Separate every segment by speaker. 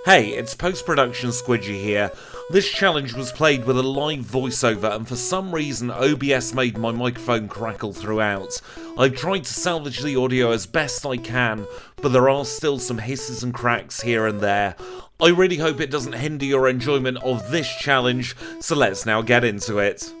Speaker 1: Hey, it's post-production Squidgy here. This challenge was played with a live voiceover and for some reason OBS made my microphone crackle throughout. I've tried to salvage the audio as best I can, but there are still some hisses and cracks here and there. I really hope it doesn't hinder your enjoyment of this challenge, so let's now get into it.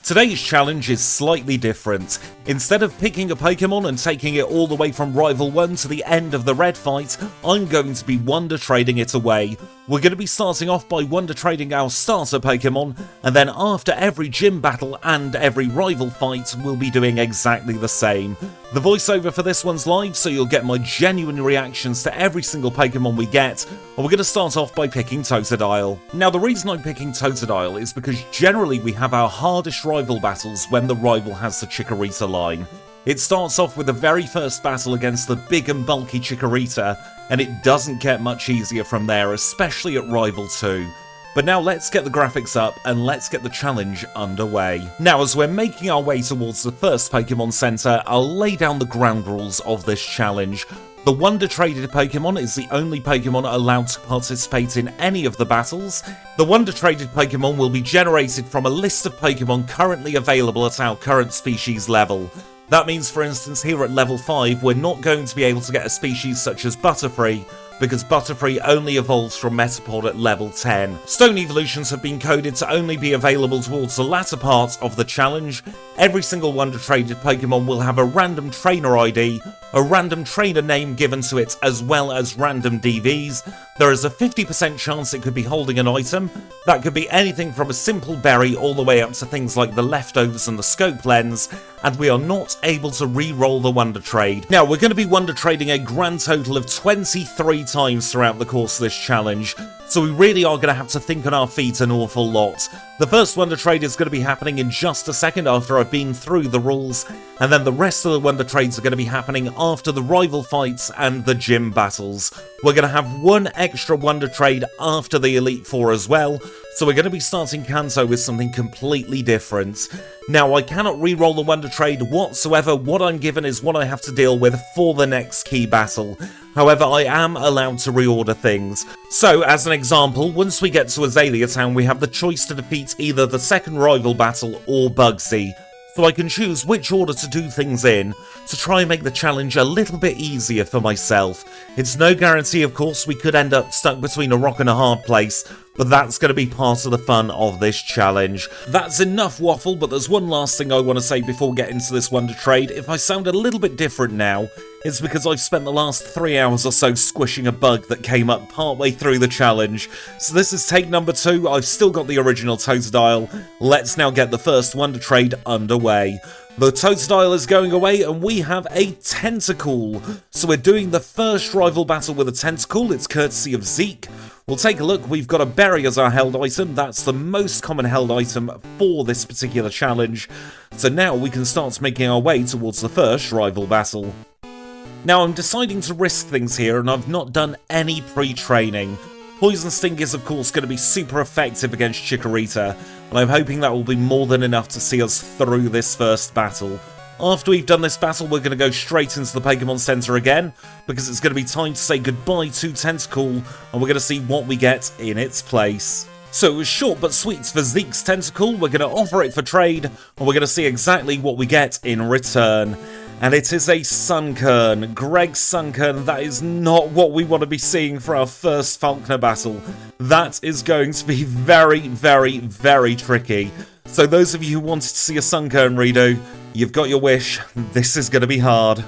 Speaker 1: Today's challenge is slightly different. Instead of picking a Pokémon and taking it all the way from Rival 1 to the end of the red fight, I'm going to be Wonder Trading it away. We're going to be starting off by Wonder Trading our starter Pokémon, and then after every gym battle and every rival fight, we'll be doing exactly the same. The voiceover for this one's live, so you'll get my genuine reactions to every single Pokémon we get, and we're going to start off by picking Totodile. Now the reason I'm picking Totodile is because generally we have our hardest rival battles when the rival has the Chikorita line. It starts off with the very first battle against the big and bulky Chikorita, and it doesn't get much easier from there, especially at Rival 2. But now let's get the graphics up and let's get the challenge underway. Now as we're making our way towards the first Pokémon Center, I'll lay down the ground rules of this challenge. The Wonder Traded Pokémon is the only Pokémon allowed to participate in any of the battles. The Wonder Traded Pokémon will be generated from a list of Pokémon currently available at our current species level. That means, for instance, here at level 5, we're not going to be able to get a species such as Butterfree, because Butterfree only evolves from Metapod at level 10. Stone evolutions have been coded to only be available towards the latter part of the challenge. Every single Wonder Traded Pokémon will have a random trainer ID, a random trainer name given to it, as well as random DVs. There is a 50% chance it could be holding an item. That could be anything from a simple berry all the way up to things like the leftovers and the scope lens, and we are not able to re-roll the Wonder Trade. Now, we're going to be Wonder Trading a grand total of 23 times throughout the course of this challenge, so we really are going to have to think on our feet an awful lot. The first Wonder Trade is going to be happening in just a second after I've been through the rules, and then the rest of the Wonder Trades are going to be happening after the rival fights and the gym battles. We're going to have one extra Wonder Trade after the Elite Four as well, so we're going to be starting Kanto with something completely different. Now, I cannot re-roll the Wonder Trade whatsoever. What I'm given is what I have to deal with for the next key battle. However, I am allowed to reorder things. So, as an example, once we get to Azalea Town, we have the choice to defeat either the second rival battle or Bugsy. So I can choose which order to do things in to try and make the challenge a little bit easier for myself. It's no guarantee, of course, we could end up stuck between a rock and a hard place, but that's going to be part of the fun of this challenge. That's enough waffle, but there's one last thing I want to say before getting to this Wonder Trade. If I sound a little bit different now, it's because I've spent the last 3 hours or so squishing a bug that came up partway through the challenge. So this is take number 2, I've still got the original Totodile. Let's now get the first Wonder Trade underway. The Totodile is going away and we have a Tentacool. So we're doing the first rival battle with a Tentacool, it's courtesy of Zeke. We'll take a look, we've got a berry as our held item, that's the most common held item for this particular challenge. So now we can start making our way towards the first rival battle. Now I'm deciding to risk things here and I've not done any pre-training. Poison Sting is of course going to be super effective against Chikorita, and I'm hoping that will be more than enough to see us through this first battle. After we've done this battle, we're going to go straight into the Pokémon Center again, because it's going to be time to say goodbye to Tentacool, and we're going to see what we get in its place. So it was short but sweet for Zeke's Tentacool. We're going to offer it for trade, and we're going to see exactly what we get in return. And it is a Sunkern, Greg's Sunkern. That is not what we want to be seeing for our first Falkner battle. That is going to be very, very, very tricky. So those of you who wanted to see a Sunkern redo, you've got your wish. This is going to be hard.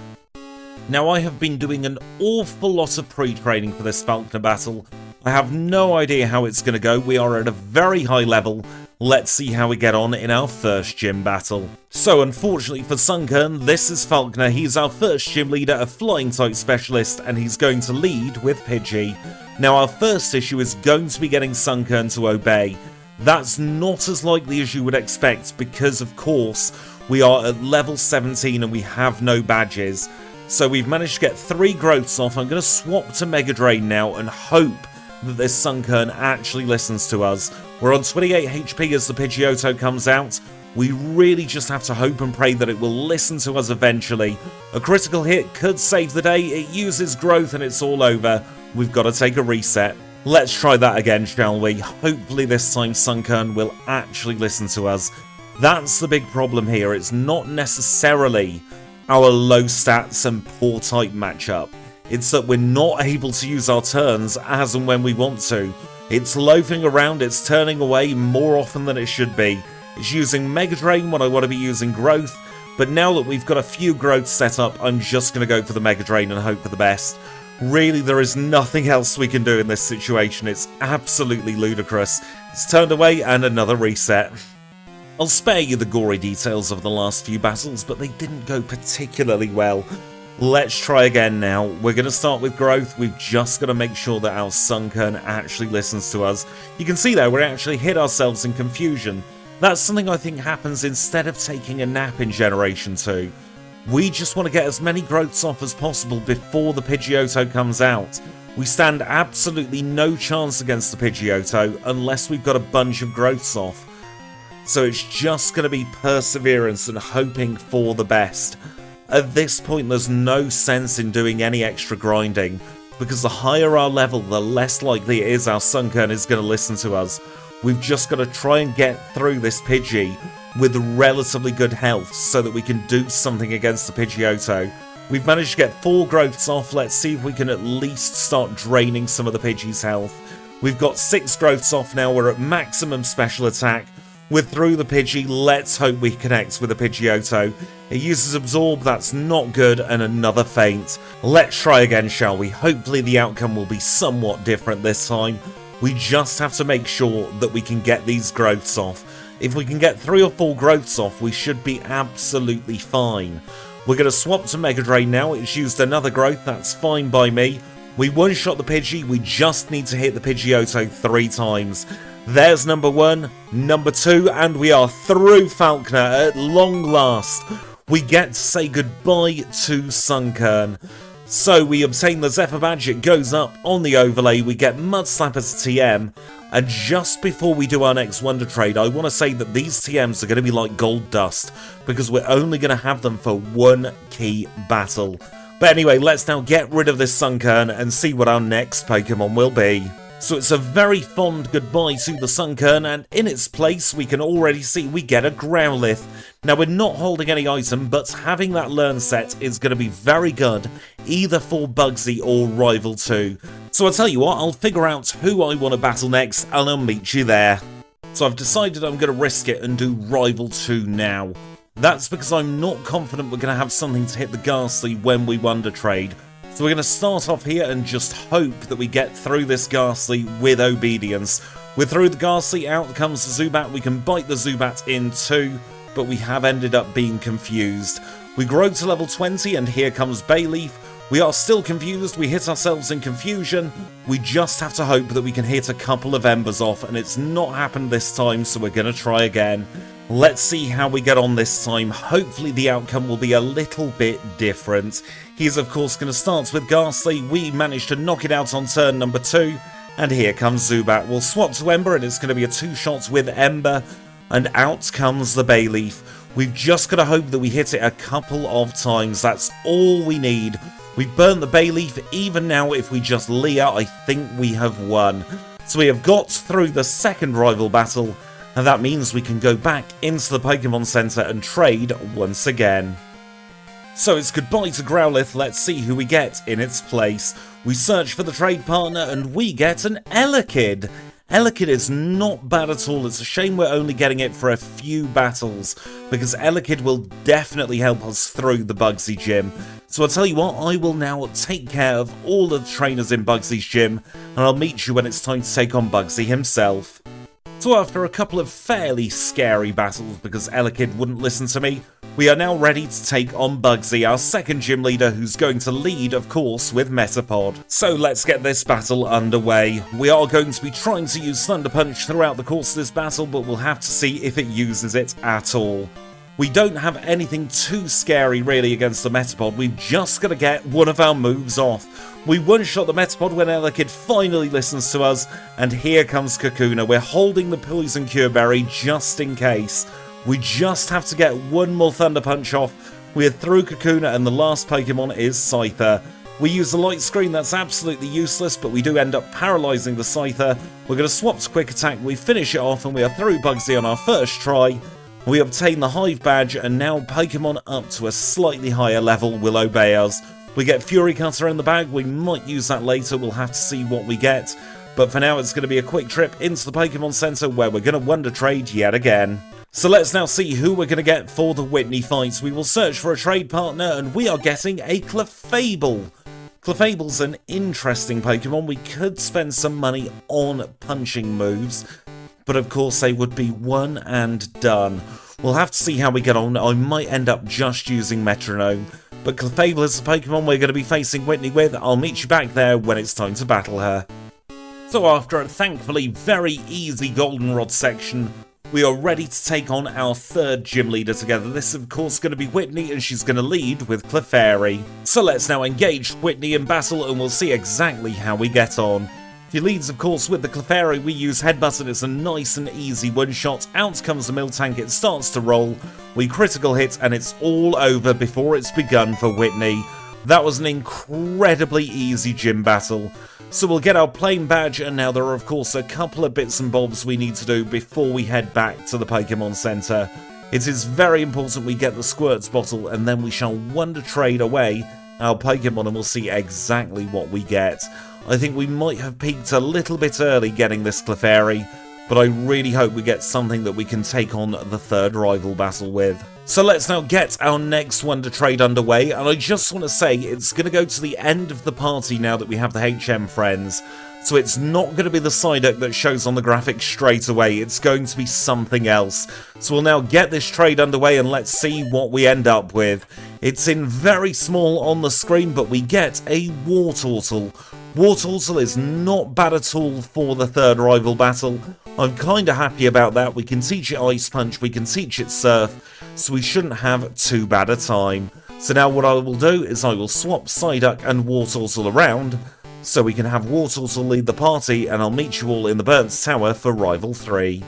Speaker 1: Now, I have been doing an awful lot of pre-training for this Falkner battle. I have no idea how it's going to go. We are at a very high level. Let's see how we get on in our first gym battle. So unfortunately for Sunkern, this is Falkner. He's our first gym leader, a flying type specialist, and he's going to lead with Pidgey. Now our first issue is going to be getting Sunkern to obey. That's not as likely as you would expect because of course we are at level 17 and we have no badges. So we've managed to get 3 growths off. I'm going to swap to Mega Drain now and hope that this Sunkern actually listens to us. We're on 28 HP as the Pidgeotto comes out. We really just have to hope and pray that it will listen to us eventually. A critical hit could save the day. It uses growth and it's all over. we've got to take a reset. Let's try that again, shall we? Hopefully this time Sunkern will actually listen to us. That's the big problem here. It's not necessarily our low stats and poor type matchup. It's that we're not able to use our turns as and when we want to. It's loafing around, it's turning away more often than it should be. It's using Mega Drain when I want to be using Growth, but now that we've got a few growths set up, I'm just going to go for the Mega Drain and hope for the best. Really, there is nothing else we can do in this situation. It's absolutely ludicrous. It's turned away and another reset. I'll spare you the gory details of the last few battles, but they didn't go particularly well. Let's try again now. We're going to start with Growth. We've just got to make sure that our Sunkern actually listens to us. You can see there, we actually hit ourselves in Confusion. That's something I think happens instead of taking a nap in Generation 2. We just want to get as many growths off as possible before the Pidgeotto comes out. We stand absolutely no chance against the Pidgeotto unless we've got a bunch of growths off. So it's just going to be perseverance and hoping for the best. At this point, there's no sense in doing any extra grinding, because the higher our level, the less likely it is our Sunkern is going to listen to us. We've just got to try and get through this Pidgey with relatively good health so that we can do something against the Pidgeotto. We've managed to get 4 growths off. Let's see if we can at least start draining some of the Pidgey's health. We've got 6 growths off now. We're at maximum special attack. We're through the Pidgey. Let's hope we connect with the Pidgeotto. It uses Absorb. That's not good. And another feint. Let's try again, shall we? Hopefully the outcome will be somewhat different this time. We just have to make sure that we can get these growths off. If we can get 3 or 4 growths off, we should be absolutely fine. We're going to swap to Mega Drain now. It's used another growth. That's fine by me. We one-shot the Pidgey. We just need to hit the Pidgeotto 3 times. There's number 1, number 2, and we are through Falkner at long last. We get to say goodbye to Sunkern. So we obtain the Zephyr Badge, it goes up on the overlay, we get Mudslap as a TM, and just before we do our next Wonder Trade, I want to say that these TMs are going to be like gold dust, because we're only going to have them for 1 key battle. But anyway, let's now get rid of this Sunkern and see what our next Pokemon will be. So it's a very fond goodbye to the Sunkern, and in its place we can already see we get a Growlithe. Now we're not holding any item, but having that learn set is going to be very good, either for Bugsy or Rival 2. So I'll tell you what, I'll figure out who I want to battle next, and I'll meet you there. So I've decided I'm going to risk it and do Rival 2 now. That's because I'm not confident we're going to have something to hit the Ghastly when we Wonder Trade. So we're going to start off here and just hope that we get through this Ghastly with Obedience. We're through the Ghastly, out comes the Zubat. We can bite the Zubat in 2, but we have ended up being confused. We grow to level 20 and here comes Bayleaf. We are still confused, we hit ourselves in Confusion. We just have to hope that we can hit a couple of Embers off, and it's not happened this time, so we're going to try again. Let's see how we get on this time. Hopefully the outcome will be a little bit different. He's of course going to start with Ghastly. We managed to knock it out on turn number 2. And here comes Zubat. We'll swap to Ember and it's going to be a 2-shot with Ember. And out comes the Bayleaf. We've just got to hope that we hit it a couple of times. That's all we need. We've burnt the Bayleaf. Even now, if we just Leer, I think we have won. So we have got through the second rival battle. And that means we can go back into the Pokemon Center and trade once again. So it's goodbye to Growlithe. Let's see who we get in its place. We search for the trade partner and we get an Elekid. Elekid is not bad at all. It's a shame we're only getting it for a few battles, because Elekid will definitely help us through the Bugsy Gym. So I'll tell you what, I will now take care of all the trainers in Bugsy's gym, and I'll meet you when it's time to take on Bugsy himself. So after a couple of fairly scary battles because Elekid wouldn't listen to me, we are now ready to take on Bugsy, our second gym leader, who's going to lead, of course, with Metapod. So let's get this battle underway. We are going to be trying to use Thunder Punch throughout the course of this battle, but we'll have to see if it uses it at all. We don't have anything too scary really against the Metapod, we've just got to get one of our moves off. We one-shot the Metapod when Elekid finally listens to us, and here comes Kakuna. We're holding the Poison Cure Berry just in case. We just have to get one more Thunder Punch off. We're through Kakuna and the last Pokemon is Scyther. We use the light screen, that's absolutely useless, but we do end up paralysing the Scyther. We're going to swap to quick attack, we finish it off, and we are through Bugsy on our first try. We obtain the Hive badge, and now Pokemon up to a slightly higher level will obey us. We get Fury Cutter in the bag, we might use that later, we'll have to see what we get. But for now, it's going to be a quick trip into the Pokemon Center where we're going to Wonder Trade yet again. So let's now see who we're going to get for the Whitney fights. We will search for a trade partner, and we are getting a Clefable. Clefable's an interesting Pokemon. We could spend some money on punching moves, but of course they would be one and done. We'll have to see how we get on. I might end up just using Metronome, but Clefable is the Pokemon we're going to be facing Whitney with. I'll meet you back there when it's time to battle her. So after a thankfully very easy Goldenrod section, we are ready to take on our third gym leader together. This is of course going to be Whitney, and she's going to lead with Clefairy. So let's now engage Whitney in battle, and we'll see exactly how we get on. She leads of course with the Clefairy. We use Headbutt, and it's a nice and easy one-shot. Out comes the Miltank, it starts to roll. We critical hit, and it's all over before it's begun for Whitney. That was an incredibly easy gym battle. So we'll get our plain badge, and now there are of course a couple of bits and bobs we need to do before we head back to the Pokemon Center. It is very important we get the Squirts bottle, and then we shall Wonder Trade away our Pokemon, and we'll see exactly what we get. I think we might have peaked a little bit early getting this Clefairy, but I really hope we get something that we can take on the third rival battle with. So let's now get our next Wonder Trade underway, and I just want to say it's going to go to the end of the party now that we have the HM friends. So it's not going to be the Psyduck that shows on the graphic straight away, it's going to be something else. So we'll now get this trade underway, and let's see what we end up with. It's in very small on the screen, but we get a Wartortle. Wartortle is not bad at all for the third rival battle. I'm kind of happy about that. We can teach it Ice Punch, we can teach it Surf, so we shouldn't have too bad a time. So now what I will do is I will swap Psyduck and Wartortle around, so we can have Wartortle lead the party, and I'll meet you all in the Burnt Tower for Rival 3.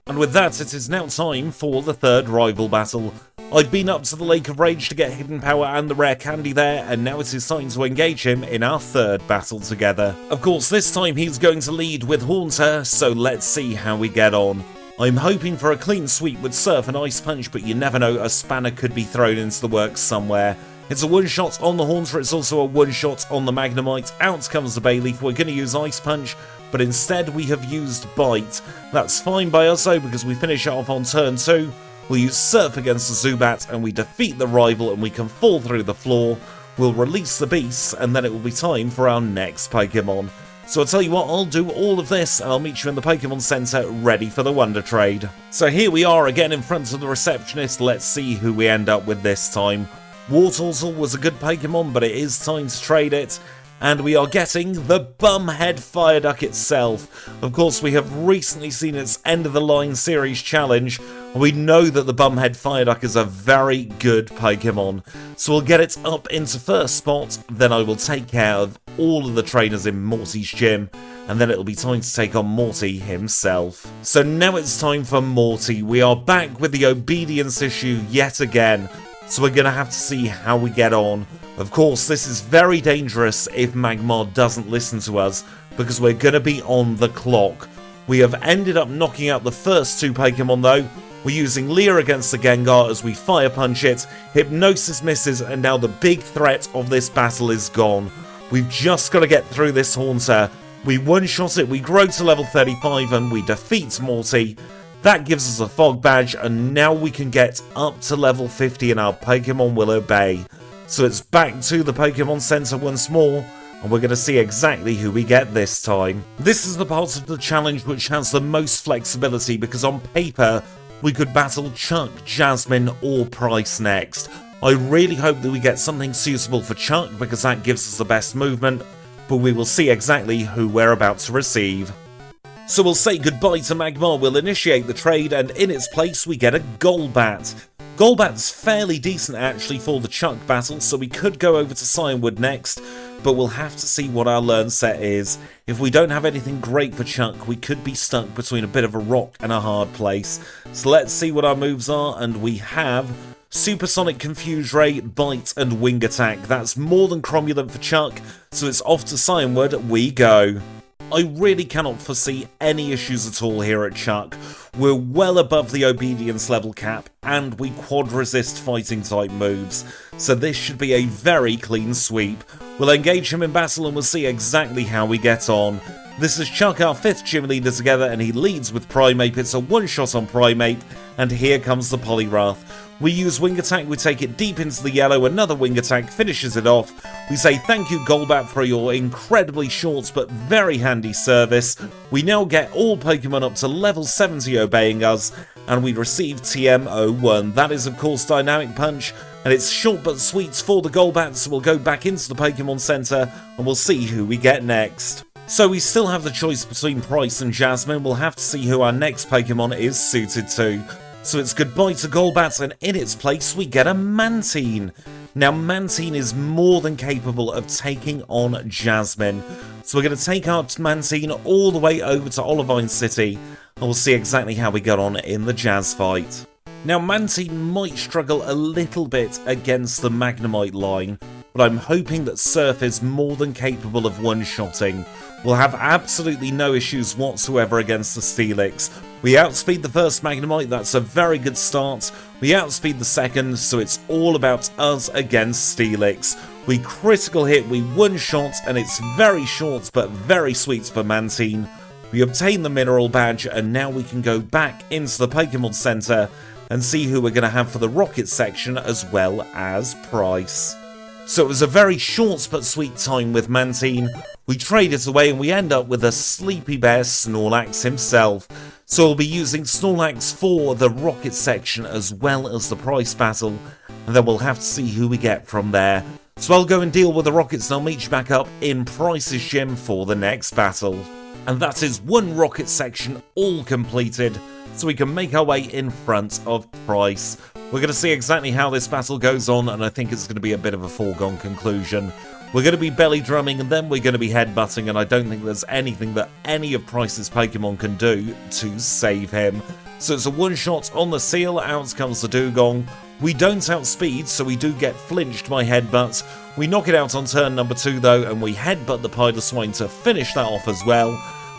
Speaker 1: And with that, it is now time for the third rival battle. I've been up to the Lake of Rage to get Hidden Power and the rare candy there, and now it is time to engage him in our third battle together. Of course, this time he's going to lead with Haunter, so let's see how we get on. I'm hoping for a clean sweep with Surf and Ice Punch, but you never know, a Spanner could be thrown into the works somewhere. It's a one-shot on the Haunter, it's also a one-shot on the Magnemite. Out comes the Bayleaf. We're going to use Ice Punch, but instead we have used Bite. That's fine by us though, because we finish it off on turn 2. We'll use Surf against the Zubat, and we defeat the rival, and we can fall through the floor. We'll release the beasts, and then it will be time for our next Pokemon. So I'll tell you what, I'll do all of this, and I'll meet you in the Pokemon Center ready for the Wonder Trade. So here we are again in front of the receptionist. Let's see who we end up with this time. Wartortle was a good Pokemon, but it is time to trade it. And we are getting the Bumhead Fireduck itself. Of course, we have recently seen its End of the Line series challenge. We know that the Bumhead Fireduck is a very good Pokemon. So we'll get it up into first spot, then I will take care of all of the trainers in Morty's gym, and then it'll be time to take on Morty himself. So now it's time for Morty. We are back with the obedience issue yet again. So we're going to have to see how we get on. Of course, this is very dangerous if Magmar doesn't listen to us, because we're going to be on the clock. We have ended up knocking out the first two Pokemon though. We're using Leer against the Gengar as we Fire Punch it. Hypnosis misses, and now the big threat of this battle is gone. We've just got to get through this Haunter. We one-shot it, we grow to level 35, and we defeat Morty. That gives us a Fog Badge, and now we can get up to level 50 and our Pokemon will obey. So it's back to the Pokemon Center once more, and we're going to see exactly who we get this time. This is the part of the challenge which has the most flexibility, because on paper, we could battle Chuck, Jasmine, or Price next. I really hope that we get something suitable for Chuck, because that gives us the best movement, but we will see exactly who we're about to receive. So we'll say goodbye to Magmar, we'll initiate the trade, and in its place we get a Golbat. Golbat's fairly decent actually for the Chuck battle, so we could go over to Cianwood next, but we'll have to see what our learn set is. If we don't have anything great for Chuck, we could be stuck between a bit of a rock and a hard place. So let's see what our moves are, and we have Supersonic Confuse Ray, Bite, and Wing Attack. That's more than cromulent for Chuck, so it's off to Cianwood we go. I really cannot foresee any issues at all here at Chuck. We're well above the obedience level cap, and we quad resist fighting type moves, so this should be a very clean sweep. We'll engage him in battle and we'll see exactly how we get on. This is Chuck, our 5th gym leader together, and he leads with Primeape. It's a one-shot on Primeape, and here comes the Poliwrath. We use Wing Attack, we take it deep into the yellow, another Wing Attack finishes it off. We say thank you Golbat for your incredibly short but very handy service. We now get all Pokemon up to level 70 obeying us, and we receive TM01. That is of course Dynamic Punch, and it's short but sweet for the Golbat, so we'll go back into the Pokemon Center, and we'll see who we get next. So we still have the choice between Price and Jasmine. We'll have to see who our next Pokemon is suited to. So it's goodbye to Golbat, and in its place we get a Mantine. Now Mantine is more than capable of taking on Jasmine. So we're going to take our Mantine all the way over to Olivine City, and we'll see exactly how we got on in the Jazz fight. Now Mantine might struggle a little bit against the Magnemite line, but I'm hoping that Surf is more than capable of one-shotting. We'll have absolutely no issues whatsoever against the Steelix. We outspeed the first Magnemite, that's a very good start. We outspeed the second, so it's all about us against Steelix. We critical hit, we one-shot, and it's very short but very sweet for Mantine. We obtain the Mineral Badge, and now we can go back into the Pokemon Center and see who we're going to have for the Rocket section as well as Price. So it was a very short but sweet time with Mantine. We trade it away and we end up with a Sleepy Bear Snorlax himself. So we'll be using Snorlax for the Rocket section as well as the Price battle, and then we'll have to see who we get from there. So I'll go and deal with the Rockets and I'll meet you back up in Price's gym for the next battle. And that is one Rocket section all completed, so we can make our way in front of Price. We're going to see exactly how this battle goes on, and I think it's going to be a bit of a foregone conclusion. We're going to be belly drumming, and then we're going to be headbutting, and I don't think there's anything that any of Price's Pokemon can do to save him. So it's a one-shot on the Seal, out comes the Dugong. We don't outspeed, so we do get flinched by Headbutt. We knock it out on turn number 2 though, and we headbutt the Piloswine to finish that off as well.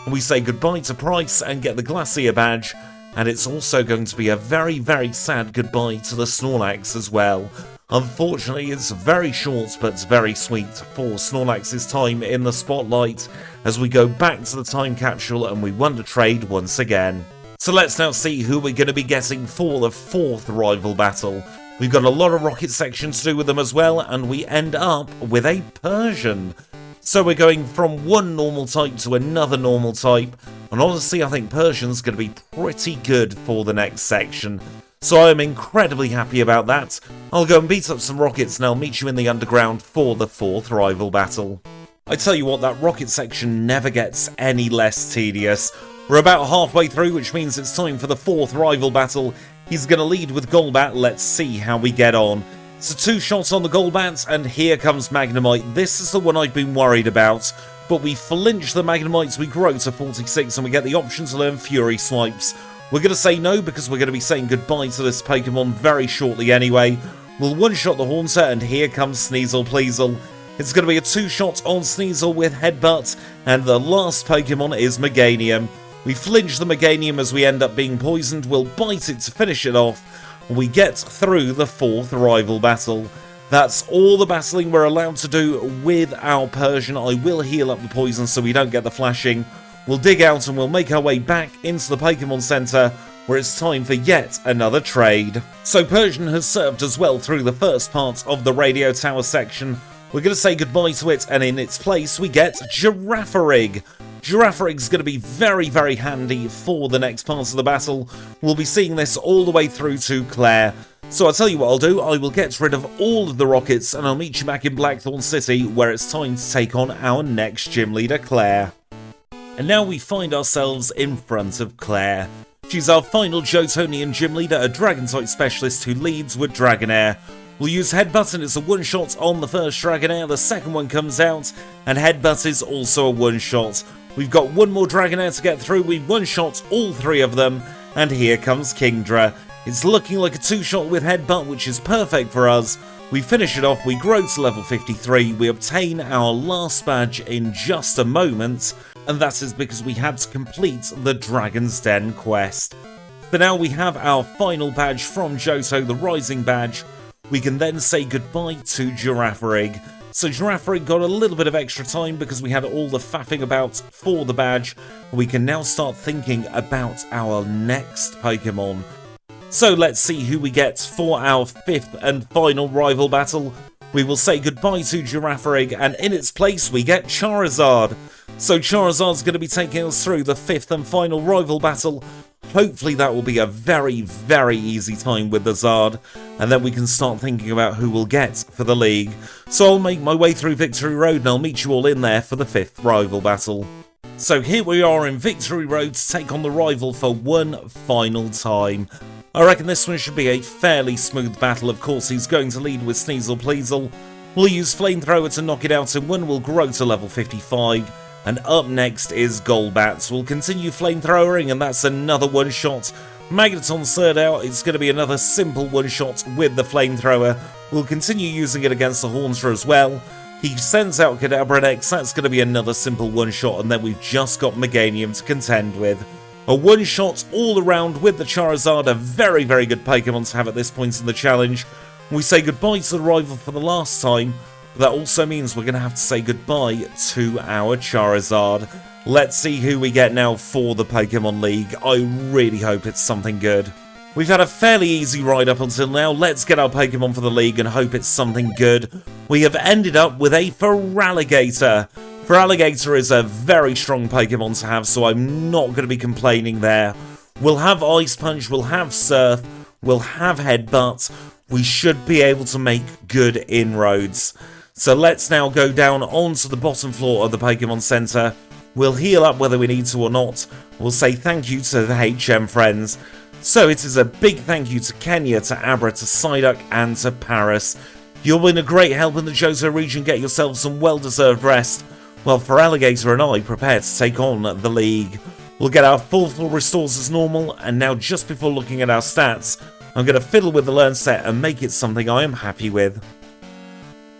Speaker 1: And we say goodbye to Price and get the Glacier Badge. And it's also going to be a very, very sad goodbye to the Snorlax as well. Unfortunately, it's very short but very sweet for Snorlax's time in the spotlight as we go back to the time capsule and we Wonder Trade once again. So let's now see who we're going to be getting for the 4th rival battle. We've got a lot of Rocket sections to do with them as well, and we end up with a Persian. So we're going from one normal type to another normal type, and honestly I think Persian's going to be pretty good for the next section. So I'm incredibly happy about that. I'll go and beat up some Rockets and I'll meet you in the underground for the 4th rival battle. I tell you what, that Rocket section never gets any less tedious. We're about halfway through, which means it's time for the 4th rival battle. He's going to lead with Golbat, let's see how we get on. So 2 shots on the Golbat, and here comes Magnemite. This is the one I've been worried about, but we flinch the Magnemites, we grow to 46, and we get the option to learn Fury Swipes. We're going to say no, because we're going to be saying goodbye to this Pokemon very shortly anyway. We'll one-shot the Haunter, and here comes Sneasel Pleasel. It's going to be a 2-shot on Sneasel with Headbutt, and the last Pokemon is Meganium. We flinch the Meganium as we end up being poisoned, we'll bite it to finish it off. We get through the 4th rival battle. That's all the battling we're allowed to do with our Persian. I will heal up the poison so we don't get the flashing. We'll dig out and we'll make our way back into the Pokemon Center, where it's time for yet another trade. So Persian has served as well through the first part of the Radio Tower section. We're going to say goodbye to it, and in its place we get Girafarig. Girafarig's going to be very, very handy for the next part of the battle. We'll be seeing this all the way through to Claire. So I'll tell you what I'll do, I will get rid of all of the Rockets and I'll meet you back in Blackthorn City, where it's time to take on our next gym leader, Claire. And now we find ourselves in front of Claire. She's our final Jotonian gym leader, a Dragon-type specialist who leads with Dragonair. We'll use Headbutt, and it's a one-shot on the first Dragonair, the second one comes out, and Headbutt is also a one-shot. We've got one more Dragonair to get through, we one-shot all 3 of them, and here comes Kingdra. It's looking like a 2-shot with headbutt, which is perfect for us. We finish it off, we grow to level 53, we obtain our last badge in just a moment, and that is because we had to complete the Dragon's Den quest. But now we have our final badge from Johto, the Rising badge. We can then say goodbye to Girafarig. So Girafarig got a little bit of extra time because we had all the faffing about for the badge. We can now start thinking about our next Pokemon. So let's see who we get for our 5th and final rival battle. We will say goodbye to Girafarig, and in its place we get Charizard. So Charizard's going to be taking us through the 5th and final rival battle. Hopefully that will be a very, very easy time with the Zard, and then we can start thinking about who we'll get for the league. So I'll make my way through Victory Road and I'll meet you all in there for the 5th rival battle. So here we are in Victory Road to take on the rival for one final time. I reckon this one should be a fairly smooth battle. Of course, he's going to lead with Sneasel Pleasel. We'll use Flamethrower to knock it out and one will grow to level 55. And up next is Golbat. We'll continue Flamethrowering and that's another one-shot. Magneton's third out, it's going to be another simple one-shot with the Flamethrower. We'll continue using it against the Haunter as well. He sends out Cadabradex, that's going to be another simple one-shot, and then we've just got Meganium to contend with. A one-shot all around with the Charizard, a very, very good Pokemon to have at this point in the challenge. We say goodbye to the rival for the last time. That also means we're going to have to say goodbye to our Charizard. Let's see who we get now for the Pokemon League. I really hope it's something good. We've had a fairly easy ride up until now. Let's get our Pokemon for the league and hope it's something good. We have ended up with a Feraligatr. Feraligatr is a very strong Pokemon to have, so I'm not going to be complaining there. We'll have Ice Punch, we'll have Surf, we'll have Headbutt. We should be able to make good inroads. So let's now go down onto the bottom floor of the Pokemon Center. We'll heal up whether we need to or not. We'll say thank you to the HM friends. So it is a big thank you to Kenya, to Abra, to Psyduck, and to Paris. You've been a great help in the Johto region. Get yourself some well-deserved rest. While Feraligatr and I prepare to take on the league. We'll get our full restores as normal, and now just before looking at our stats, I'm going to fiddle with the learn set and make it something I am happy with.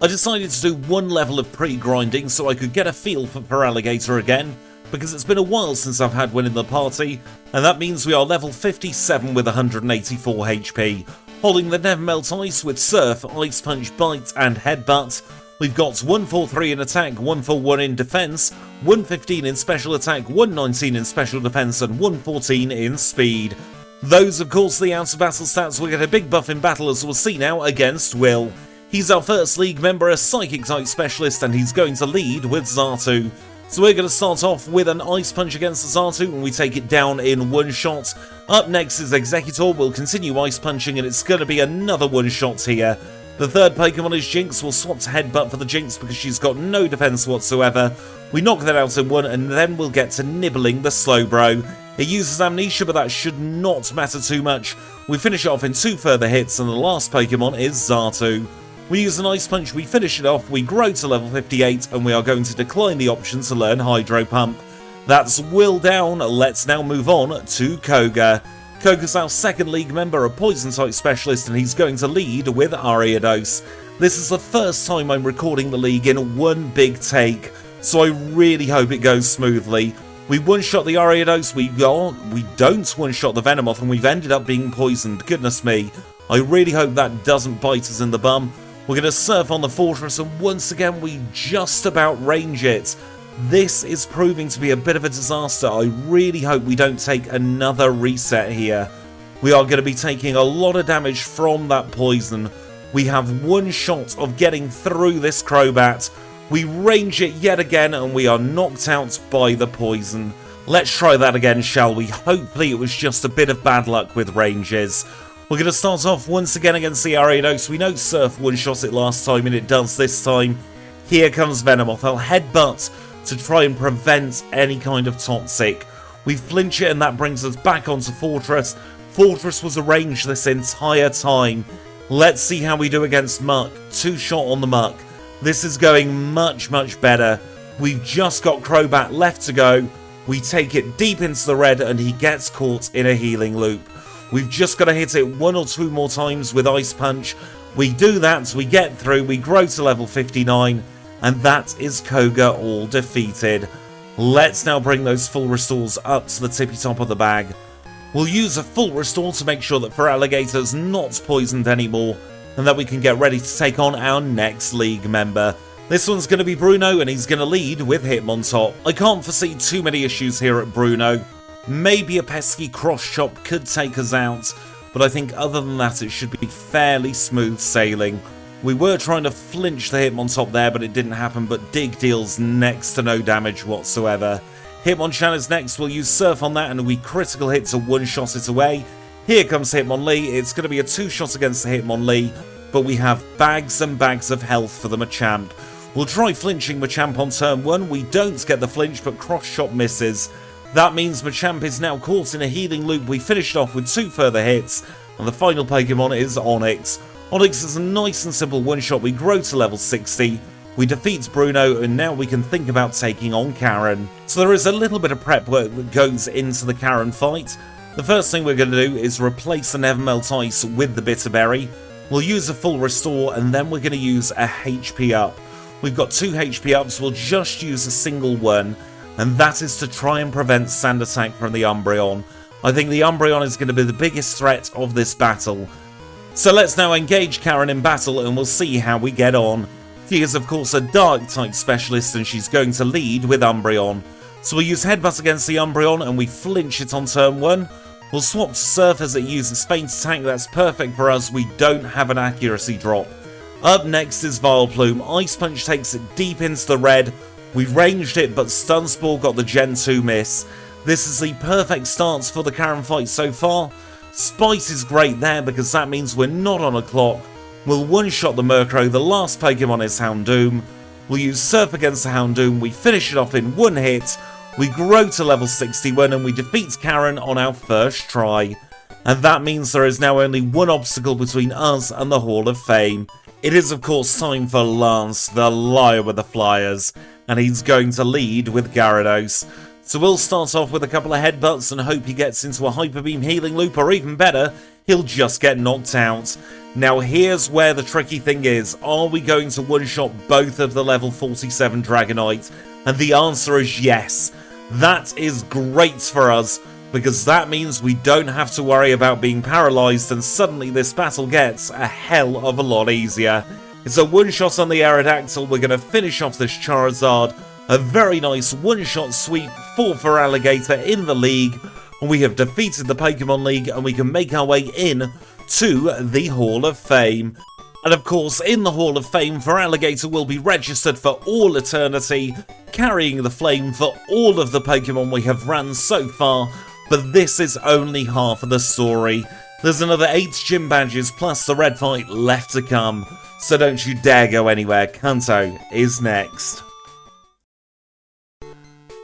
Speaker 1: I decided to do one level of pre-grinding so I could get a feel for Feraligatr again, because it's been a while since I've had one in the party, and that means we are level 57 with 184 HP, holding the Never Melt Ice with Surf, Ice Punch, Bite and Headbutt. We've got 143 in attack, 141 in defense, 115 in special attack, 119 in special defense and 114 in speed. Those of course the out of battle stats will get a big buff in battle, as we'll see now against Will. He's our first league member, a Psychic type specialist, and he's going to lead with Xatu. So we're going to start off with an Ice Punch against the Xatu, and we take it down in one shot. Up next is Executor. We'll continue Ice Punching, and it's going to be another one shot here. The third Pokemon is Jinx. We'll swap to Headbutt for the Jinx because she's got no defense whatsoever. We knock that out in one, and then we'll get to nibbling the Slowbro. It uses Amnesia, but that should not matter too much. We finish it off in 2 further hits, and the last Pokemon is Xatu. We use an Ice Punch, we finish it off, we grow to level 58, and we are going to decline the option to learn Hydro Pump. That's Will down. Let's now move on to Koga. Koga's our second league member, a Poison type specialist, and he's going to lead with Ariados. This is the first time I'm recording the league in one big take, so I really hope it goes smoothly. We one-shot the Ariados, we don't one-shot the Venomoth, and we've ended up being poisoned. Goodness me. I really hope that doesn't bite us in the bum. We're going to surf on the fortress, and once again we just about range it. This is proving to be a bit of a disaster. I really hope we don't take another reset here. We are going to be taking a lot of damage from that poison. We have one shot of getting through this Crobat. We range it yet again, and we are knocked out by the poison. Let's try that again, shall we? Hopefully it was just a bit of bad luck with ranges. We're going to start off once again against the Ariados. We know Surf one-shot it last time, and it does this time. Here comes Venomoth. I'll Headbutt to try and prevent any kind of Toxic. We flinch it, and that brings us back onto Fortress. Fortress was arranged this entire time. Let's see how we do against Muck. 2-shot on the Muck. This is going much, much better. We've just got Crobat left to go. We take it deep into the red, and he gets caught in a healing loop. We've just got to hit it 1 or 2 more times with Ice Punch. We do that, we get through, we grow to level 59, and that is Koga all defeated. Let's now bring those full restores up to the tippy top of the bag. We'll use a full restore to make sure that Feraligator's not poisoned anymore, and that we can get ready to take on our next league member. This one's going to be Bruno, and he's going to lead with Hitmontop. I can't foresee too many issues here at Bruno. Maybe a pesky cross chop could take us out, but I think other than that it should be fairly smooth sailing. We were trying to flinch the Hitmontop there, but it didn't happen, but Dig deals next to no damage whatsoever. Hitmonchan is next, we'll use Surf on that, and we critical hit to one-shot it away. Here comes Hitmonlee, it's going to be a 2-shot against the Hitmonlee, but we have bags and bags of health for the Machamp. We'll try flinching Machamp on turn 1, we don't get the flinch, but cross-shot misses. That means Machamp is now caught in a healing loop. We finished off with 2 further hits, and the final Pokemon is Onix. Onix is a nice and simple one-shot, we grow to level 60. We defeat Bruno, and now we can think about taking on Karen. So there is a little bit of prep work that goes into the Karen fight. The first thing we're going to do is replace the Nevermelt Ice with the Bitterberry. We'll use a full restore, and then we're going to use a HP up. We've got 2 HP ups, we'll just use a single one, and that is to try and prevent Sand Attack from the Umbreon. I think the Umbreon is going to be the biggest threat of this battle. So let's now engage Karen in battle, and we'll see how we get on. She is of course a Dark-type specialist, and she's going to lead with Umbreon. So we'll use Headbutt against the Umbreon, and we flinch it on turn 1. We'll swap to Surf as it uses Faint Attack, that's perfect for us, we don't have an accuracy drop. Up next is Vileplume. Ice Punch takes it deep into the red. We ranged it, but Stun Spore got the Gen 2 miss. This is the perfect stance for the Karen fight so far. Spite is great there because that means we're not on a clock. We'll one-shot the Murkrow, the last Pokemon is Houndoom. We'll use Surf against the Houndoom, we finish it off in 1 hit. We grow to level 61 and we defeat Karen on our first try. And that means there is now only 1 obstacle between us and the Hall of Fame. It is of course time for Lance, the liar with the flyers, and he's going to lead with Gyarados. So we'll start off with a couple of headbutts and hope he gets into a Hyper Beam healing loop, or even better, he'll just get knocked out. Now here's where the tricky thing is, are we going to one-shot both of the level 47 Dragonite? And the answer is yes. That is great for us, because that means we don't have to worry about being paralysed, and suddenly this battle gets a hell of a lot easier. It's a one-shot on the Aerodactyl, we're going to finish off this Charizard. A very nice one-shot sweep for Feraligator in the league. We have defeated the Pokemon League and we can make our way in to the Hall of Fame. And of course, in the Hall of Fame, Feraligator will be registered for all eternity, carrying the flame for all of the Pokemon we have ran so far. But this is only half of the story. There's another 8 gym badges plus the red fight left to come. So don't you dare go anywhere, Kanto is next.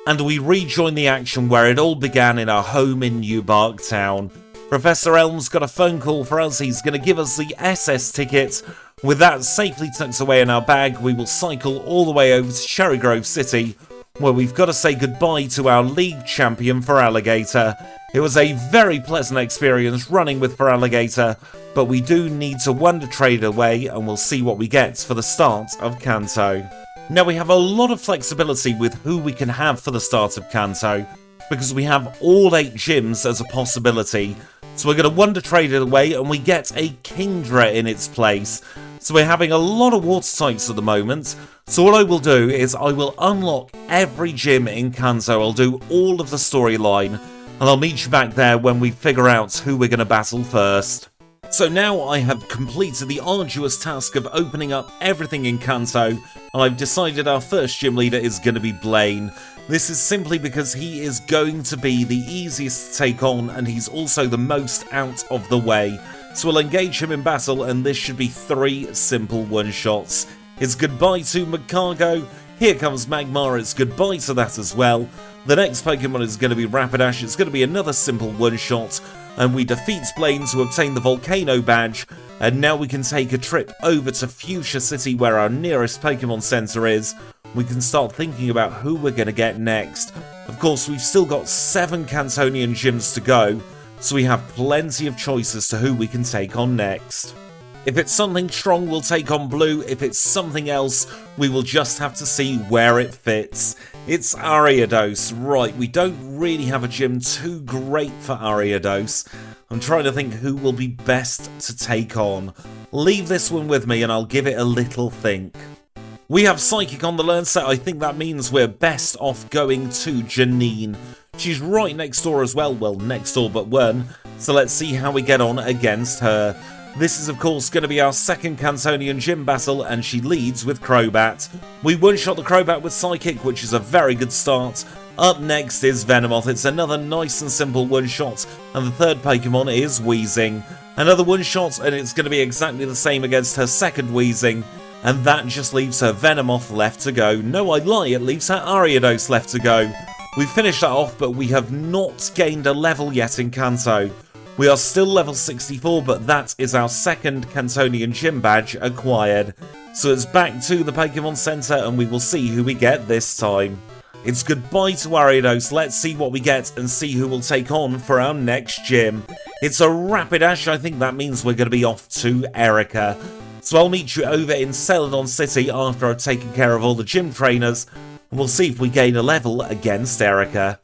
Speaker 1: And we rejoin the action where it all began in our home in New Bark Town. Professor Elm's got a phone call for us, he's going to give us the SS ticket. With that safely tucked away in our bag, we will cycle all the way over to Cherrygrove City, where we've got to say goodbye to our league champion Feraligator. It was a very pleasant experience running with Feraligator, but we do need to Wonder Trade away, and we'll see what we get for the start of Kanto. Now we have a lot of flexibility with who we can have for the start of Kanto, because we have all 8 gyms as a possibility. So we're going to Wonder Trade it away and we get a Kingdra in its place. So we're having a lot of water types at the moment. So what I will do is I will unlock every gym in Kanto, I'll do all of the storyline, and I'll meet you back there when we figure out who we're going to battle first. So now I have completed the arduous task of opening up everything in Kanto, and I've decided our first gym leader is going to be Blaine. This is simply because he is going to be the easiest to take on, and he's also the most out of the way. So we'll engage him in battle, and this should be 3 simple one-shots. It's goodbye to Magcargo, here comes Magmar, it's goodbye to that as well. The next Pokemon is going to be Rapidash, it's going to be another simple one-shot. And we defeat Blaine to obtain the Volcano badge, and now we can take a trip over to Fuchsia City where our nearest Pokemon Center is. We can start thinking about who we're going to get next. Of course, we've still got 7 Cantonian gyms to go, so we have plenty of choices to who we can take on next. If it's something strong, we'll take on blue. If it's something else, we will just have to see where it fits. It's Ariados. Right, we don't really have a gym too great for Ariados. I'm trying to think who will be best to take on. Leave this one with me and I'll give it a little think. We have Psychic on the learn set. I think that means we're best off going to Janine. She's right next door as well. Well, next door but one. So let's see how we get on against her. This is of course going to be our second Cantonian gym battle and she leads with Crobat. We one-shot the Crobat with Psychic, which is a very good start. Up next is Venomoth. It's another nice and simple one-shot, and the third Pokemon is Weezing. Another one-shot, and it's going to be exactly the same against her second Weezing, and that just leaves her Venomoth left to go. No, I lie, it leaves her Ariados left to go. We've finished that off, but we have not gained a level yet in Kanto. We are still level 64, but that is our second Cantonian gym badge acquired. So it's back to the Pokemon Center, and we will see who we get this time. It's goodbye to Ariados. Let's see what we get and see who we'll take on for our next gym. It's a Rapidash. I think that means we're going to be off to Erica. So I'll meet you over in Celadon City after I've taken care of all the gym trainers. And we'll see if we gain a level against Erica.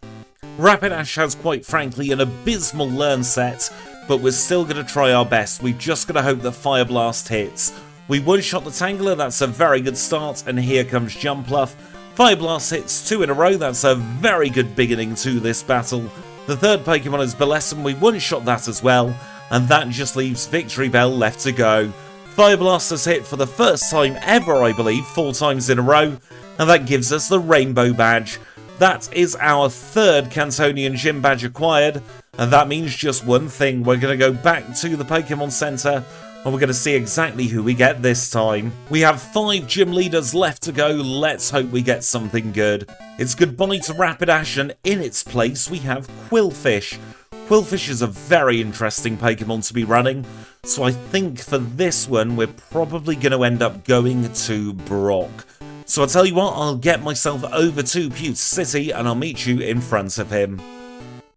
Speaker 1: Rapidash has quite frankly an abysmal learn set, but we're still going to try our best. We've just got to hope that Fire Blast hits. We one-shot the Tangler. That's a very good start. And here comes Jumpluff. Fire Blast hits 2 in a row, that's a very good beginning to this battle. The third Pokemon is Bellesson, we one-shot that as well, and that just leaves Victory Bell left to go. Fire Blast has hit for the first time ever, I believe, 4 times in a row, and that gives us the Rainbow Badge. That is our third Cantonian Gym Badge acquired, and that means just one thing. We're going to go back to the Pokemon Center, and we're going to see exactly who we get this time. We have 5 gym leaders left to go. Let's hope we get something good. It's goodbye to Rapidash, and in its place we have Quillfish. Quillfish is a very interesting Pokemon to be running, so I think for this one we're probably going to end up going to Brock. So I'll tell you what, I'll get myself over to Pewter City and I'll meet you in front of him.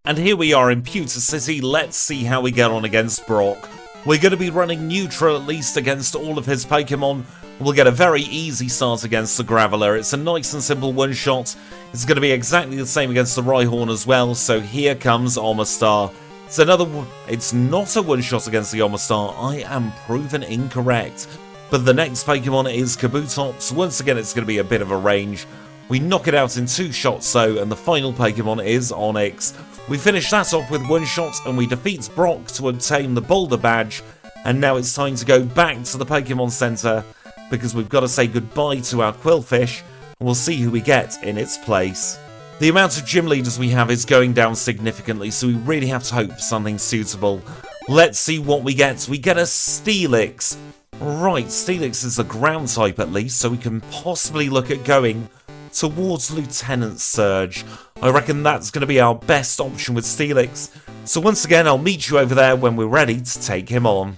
Speaker 1: And here we are in Pewter City. Let's see how we get on against Brock. We're going to be running neutral at least against all of his Pokemon. We'll get a very easy start against the Graveler. It's a nice and simple one-shot. It's going to be exactly the same against the Rhyhorn as well, so here comes Omastar. It's not a one-shot against the Omastar. I am proven incorrect. But the next Pokemon is Kabutops. Once again, it's going to be a bit of a range. We knock it out in 2 shots though, and the final Pokemon is Onix. We finish that off with 1 shot, and we defeat Brock to obtain the Boulder Badge. And now it's time to go back to the Pokemon Center, because we've got to say goodbye to our Quillfish, and we'll see who we get in its place. The amount of gym leaders we have is going down significantly, so we really have to hope for something suitable. Let's see what we get. We get a Steelix. Right, Steelix is a ground type at least, so we can possibly look at going towards Lieutenant Surge. I reckon that's going to be our best option with Steelix. So once again, I'll meet you over there when we're ready to take him on.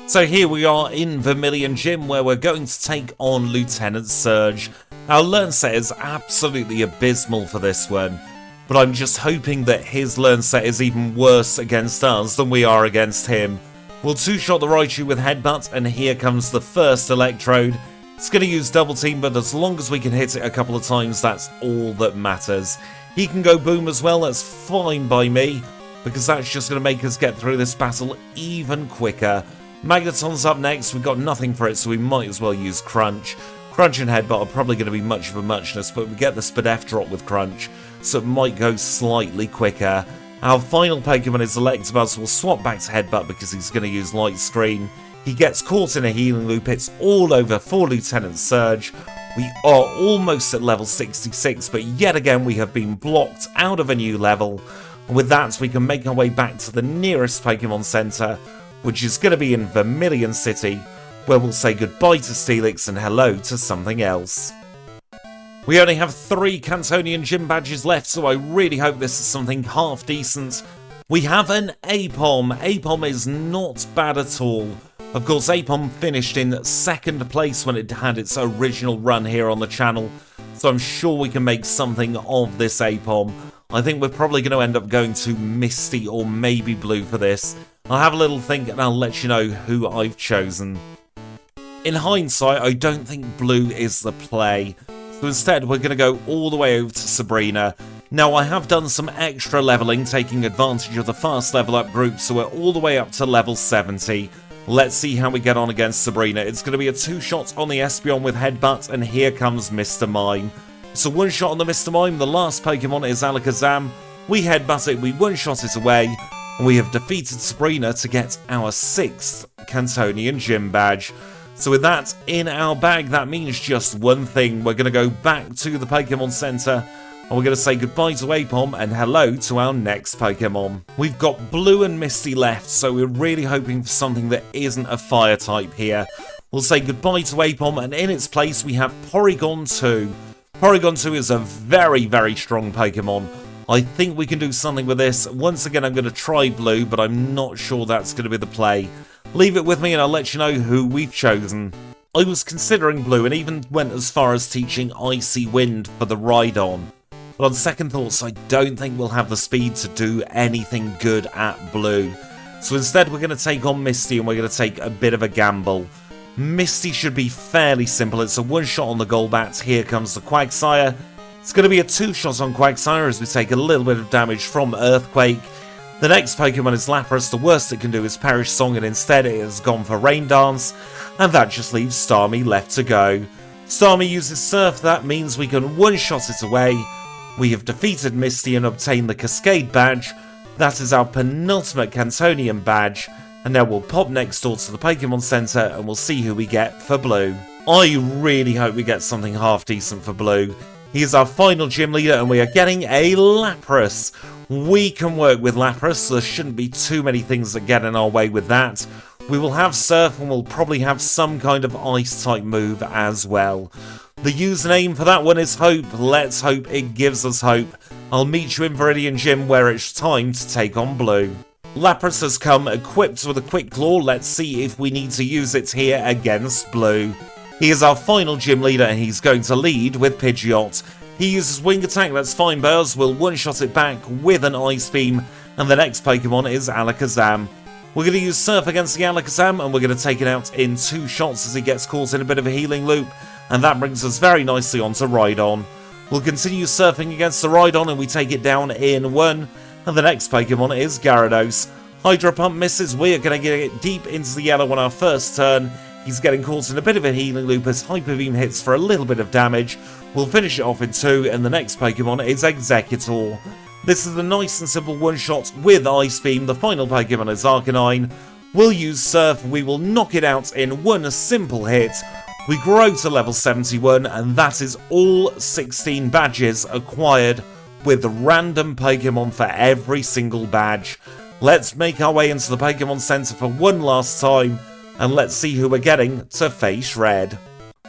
Speaker 1: So here we are in Vermilion Gym, where we're going to take on Lieutenant Surge. Our learn set is absolutely abysmal for this one, but I'm just hoping that his learn set is even worse against us than we are against him. We'll 2-shot the Raichu with Headbutt, and here comes the first Electrode. It's going to use Double Team, but as long as we can hit it a couple of times, that's all that matters. He can go Boom as well, that's fine by me, because that's just going to make us get through this battle even quicker. Magneton's up next, we've got nothing for it, so we might as well use Crunch. Crunch and Headbutt are probably going to be much of a muchness, but we get the Spadef drop with Crunch, so it might go slightly quicker. Our final Pokemon is Electabuzz. We'll swap back to Headbutt because he's going to use Light Screen. He gets caught in a healing loop. It's all over for Lieutenant Surge. We are almost at level 66, but yet again we have been blocked out of a new level. And with that, we can make our way back to the nearest Pokemon Center, which is going to be in Vermilion City, where we'll say goodbye to Steelix and hello to something else. We only have 3 Cantonian gym badges left, so I really hope this is something half decent. We have an Apom. Apom is not bad at all. Of course, Apom finished in 2nd place when it had its original run here on the channel, so I'm sure we can make something of this Apom. I think we're probably going to end up going to Misty or maybe Blue for this. I'll have a little think and I'll let you know who I've chosen. In hindsight, I don't think Blue is the play. So instead, we're going to go all the way over to Sabrina. Now, I have done some extra leveling, taking advantage of the fast level up group, so we're all the way up to level 70. Let's see how we get on against Sabrina. It's going to be a 2-shot on the Espeon with Headbutt, and here comes Mr. Mime. So 1-shot on the Mr. Mime, the last Pokemon is Alakazam. We Headbutt it, we 1-shot it away, and we have defeated Sabrina to get our 6th Cantonian Gym Badge. So with that in our bag, that means just one thing. We're going to go back to the Pokemon Center, and we're going to say goodbye to Apom and hello to our next Pokemon. We've got Blue and Misty left, so we're really hoping for something that isn't a fire type here. We'll say goodbye to Apom, and in its place we have Porygon 2. Porygon 2 is a very, very strong Pokemon. I think we can do something with this. Once again, I'm going to try Blue, but I'm not sure that's going to be the play. Leave it with me and I'll let you know who we've chosen. I was considering Blue and even went as far as teaching Icy Wind for the Rhydon. But on second thoughts, I don't think we'll have the speed to do anything good at Blue. So instead we're going to take on Misty and we're going to take a bit of a gamble. Misty should be fairly simple. It's a 1-shot on the Golbat. Here comes the Quagsire. It's going to be a 2-shot on Quagsire as we take a little bit of damage from Earthquake. The next Pokemon is Lapras. The worst it can do is Perish Song, and instead it has gone for Rain Dance, and that just leaves Starmie left to go. Starmie uses Surf. That means we can 1-shot it away. We have defeated Misty and obtained the Cascade Badge. That is our penultimate Cantonian badge, and now we'll pop next door to the Pokemon Center and we'll see who we get for Blue. I really hope we get something half decent for Blue. He is our final gym leader and we are getting a Lapras. We can work with Lapras, so there shouldn't be too many things that get in our way with that. We will have Surf and we'll probably have some kind of Ice type move as well. The username for that one is Hope. Let's hope it gives us hope. I'll meet you in Viridian Gym where it's time to take on Blue. Lapras has come equipped with a Quick Claw. Let's see if we need to use it here against Blue. He is our final gym leader and he's going to lead with Pidgeot. He uses Wing Attack, that's fine, Burrs. We'll 1-shot it back with an Ice Beam, and the next Pokemon is Alakazam. We're going to use Surf against the Alakazam, and we're going to take it out in 2 shots as he gets caught in a bit of a healing loop, and that brings us very nicely onto Rhydon. We'll continue surfing against the Rhydon, and we take it down in 1, and the next Pokemon is Gyarados. Hydro Pump misses. We are going to get deep into the yellow on our first turn. He's getting caught in a bit of a healing loop as Hyper Beam hits for a little bit of damage. We'll finish it off in 2, and the next Pokemon is Executor. This is a nice and simple 1-shot with Ice Beam. The final Pokemon is Arcanine. We'll use Surf. We will knock it out in 1 simple hit. We grow to level 71, and that is all 16 badges acquired with random Pokemon for every single badge. Let's make our way into the Pokemon Center for one last time, and let's see who we're getting to face Red.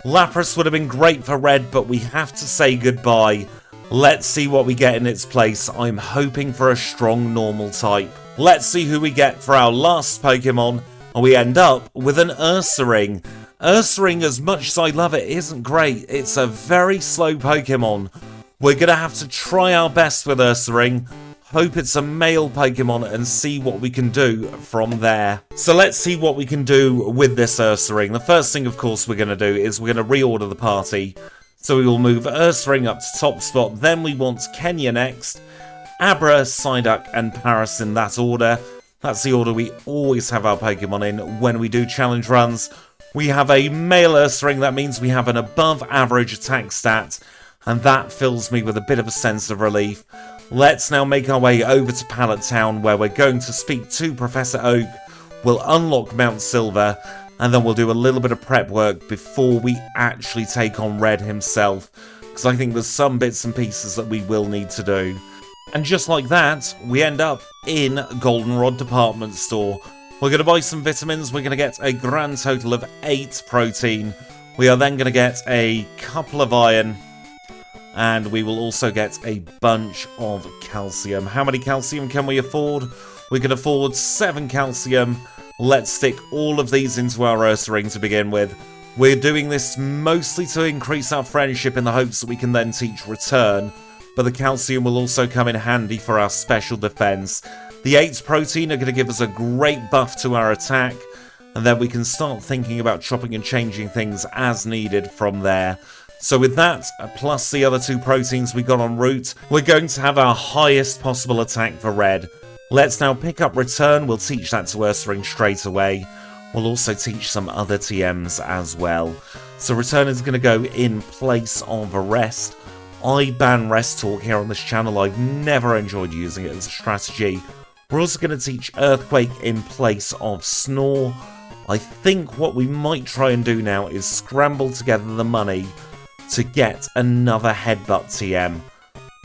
Speaker 1: Lapras would have been great for Red, but we have to say goodbye. Let's see what we get in its place. I'm hoping for a strong normal type. Let's see who we get for our last Pokemon, and we end up with an Ursaring. Ursaring, as much as I love it, isn't great. It's a very slow Pokemon. We're going to have to try our best with Ursaring. Hope it's a male Pokemon and see what we can do from there. So let's see what we can do with this Ursaring. The first thing, of course, we're going to do is we're going to reorder the party. So we will move Ursaring up to top spot. Then we want Kenya next. Abra, Psyduck, and Paris in that order. That's the order we always have our Pokemon in when we do challenge runs. We have a male Ursaring. That means we have an above average attack stat. And that fills me with a bit of a sense of relief. Let's now make our way over to Pallet Town where we're going to speak to Professor Oak. We'll unlock Mount Silver and then we'll do a little bit of prep work before we actually take on Red himself, because I think there's some bits and pieces that we will need to do. And just like that, we end up in Goldenrod department store. We're going to buy some vitamins. We're going to get a grand total of 8 protein. We are then going to get a couple of iron. And we will also get a bunch of calcium. How many calcium can we afford? We can afford 7 calcium. Let's stick all of these into our Ursaring to begin with. We're doing this mostly to increase our friendship in the hopes that we can then teach Return. but the calcium will also come in handy for our special defense. The 8 protein are going to give us a great buff to our attack, and then we can start thinking about chopping and changing things as needed from there. So with that, plus the other 2 proteins we got en route, we're going to have our highest possible attack for red. Let's now pick up Return. We'll teach that to Ursaring straight away. We'll also teach some other TMs as well. So Return is going to go in place of Arrest. I ban Rest Talk here on this channel. I've never enjoyed using it as a strategy. We're also going to teach Earthquake in place of Snore. I think what we might try and do now is scramble together the money to get another Headbutt TM.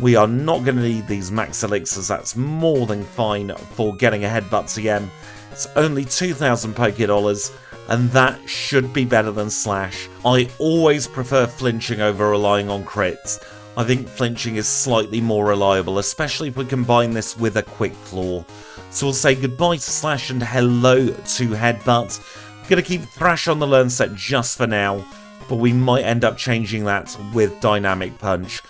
Speaker 1: We are not going to need these max elixirs. That's more than fine for getting a Headbutt TM. It's only 2,000 Pokédollars, and that should be better than Slash. I always prefer flinching over relying on crits. I think flinching is slightly more reliable, especially if we combine this with a Quick Claw. So we'll say goodbye to Slash and hello to Headbutt. I'm going to keep Thrash on the learn set just for now, but we might end up changing that with Dynamic Punch.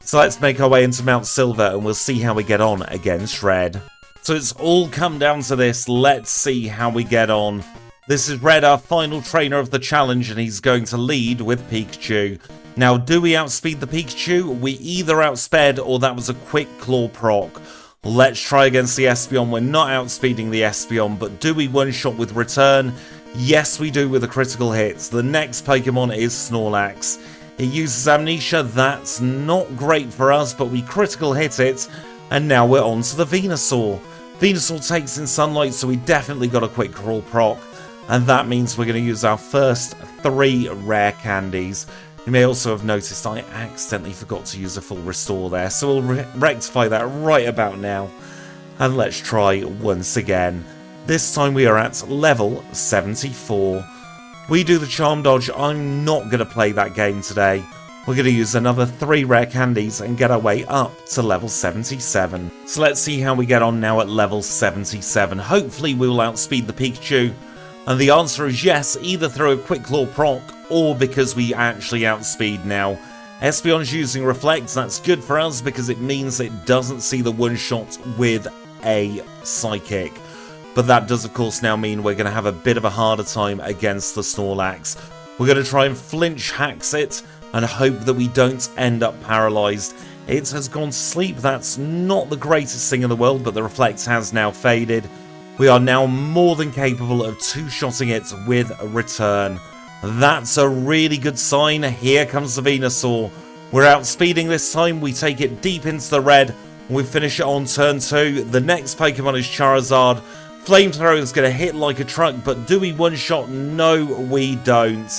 Speaker 1: So let's make our way into Mount Silver and we'll see how we get on against Red. So it's all come down to this. Let's see how we get on. This is Red, our final trainer of the challenge, and he's going to lead with Pikachu. Now, do we outspeed the Pikachu? We either outspeed or that was a Quick Claw proc. Let's try against the Espeon. We're not outspeeding the Espeon, but do we one-shot with Return? Yes, we do with a critical hit. The next Pokemon is Snorlax. It uses Amnesia. That's not great for us, but we critical hit it, and now we're on to the Venusaur. Venusaur takes in Sunlight, so we definitely got a Quick Crawl proc, and that means we're going to use our first 3 rare candies. You may also have noticed I accidentally forgot to use a full restore there, so we'll rectify that right about now. And let's try once again. This time we are at level 74. We do the Charm Dodge. I'm not going to play that game today. We're going to use another 3 rare candies and get our way up to level 77. So let's see how we get on now at level 77. Hopefully we will outspeed the Pikachu. And the answer is yes, either through a Quick Claw proc or because we actually outspeed now. Espeon's using Reflect. That's good for us because it means it doesn't see the one-shot with a Psychic. But that does of course now mean we're going to have a bit of a harder time against the Snorlax. We're going to try and flinch hacks it and hope that we don't end up paralysed. It has gone to sleep. That's not the greatest thing in the world, but the Reflect has now faded. We are now more than capable of two-shotting it with a Return. That's a really good sign. Here comes the Venusaur. We're outspeeding this time. We take it deep into the red. We finish it on turn 2. The next Pokemon is Charizard. Flamethrower is going to hit like a truck, but do we one-shot? No, we don't.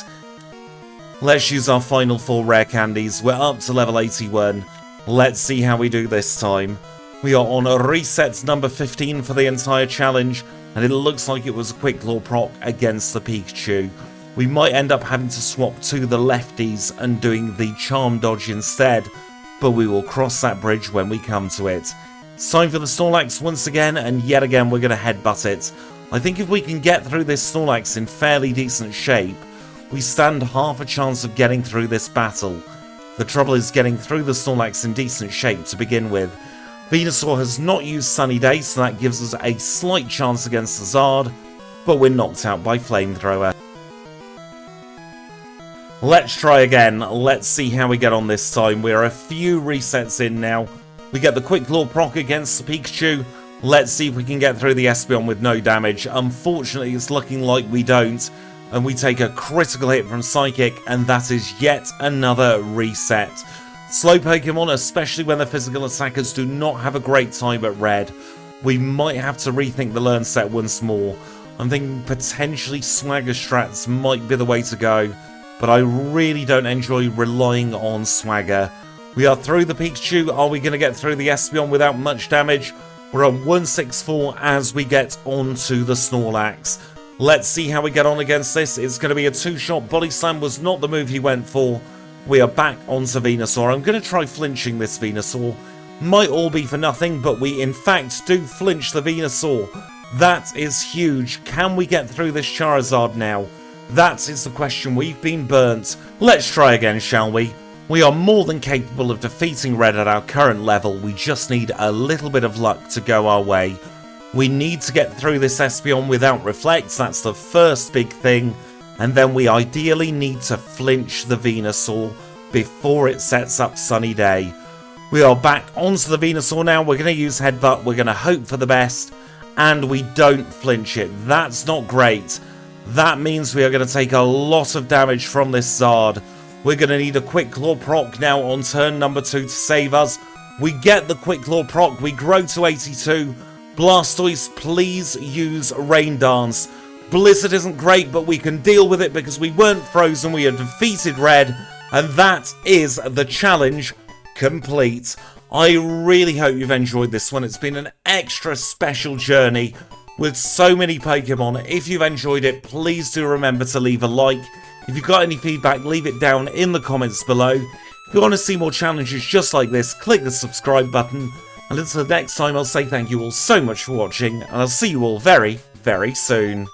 Speaker 1: Let's use our final 4 rare candies. We're up to level 81. Let's see how we do this time. We are on a reset number 15 for the entire challenge, and it looks like it was a Quick Claw proc against the Pikachu. We might end up having to swap to the lefties and doing the Charm Dodge instead, but we will cross that bridge when we come to it. It's time for the Snorlax once again, and yet again we're going to headbutt it. I think if we can get through this Snorlax in fairly decent shape, we stand half a chance of getting through this battle. The trouble is getting through the Snorlax in decent shape to begin with. Venusaur has not used Sunny Day, so that gives us a slight chance against the Zard, but we're knocked out by Flamethrower. Let's try again. Let's see how we get on this time. We're a few resets in now. We get the Quick Claw proc against the Pikachu. Let's see if we can get through the Espeon with no damage. Unfortunately, it's looking like we don't, and we take a critical hit from Psychic, and that is yet another reset. Slow Pokemon, especially when the physical attackers do not have a great time at red. We might have to rethink the learn set once more. I'm thinking potentially Swagger strats might be the way to go, but I really don't enjoy relying on Swagger. We are through the Pikachu. Are we going to get through the Espeon without much damage? We're on 164 as we get onto the Snorlax. Let's see how we get on against this. It's going to be a 2-shot. Body Slam was not the move he went for. We are back onto Venusaur. I'm going to try flinching this Venusaur. Might all be for nothing, but we in fact do flinch the Venusaur. That is huge. Can we get through this Charizard now? That is the question. We've been burnt. Let's try again, shall we? We are more than capable of defeating Red at our current level, we just need a little bit of luck to go our way. We need to get through this Espeon without Reflect, that's the first big thing, and then we ideally need to flinch the Venusaur before it sets up Sunny Day. We are back onto the Venusaur now, we're going to use Headbutt, we're going to hope for the best, and we don't flinch it. That's not great. That means we are going to take a lot of damage from this Zard. We're going to need a Quick Claw proc now on turn number 2 to save us. We get the Quick Claw proc, we grow to 82. Blastoise, please use Rain Dance. Blizzard isn't great, but we can deal with it because we weren't frozen, we had defeated Red, and that is the challenge complete. I really hope you've enjoyed this one. It's been an extra special journey with so many Pokemon. If you've enjoyed it, please do remember to leave a like. If you've got any feedback, leave it down in the comments below. If you want to see more challenges just like this, click the subscribe button. And until next time, I'll say thank you all so much for watching, and I'll see you all very, very soon.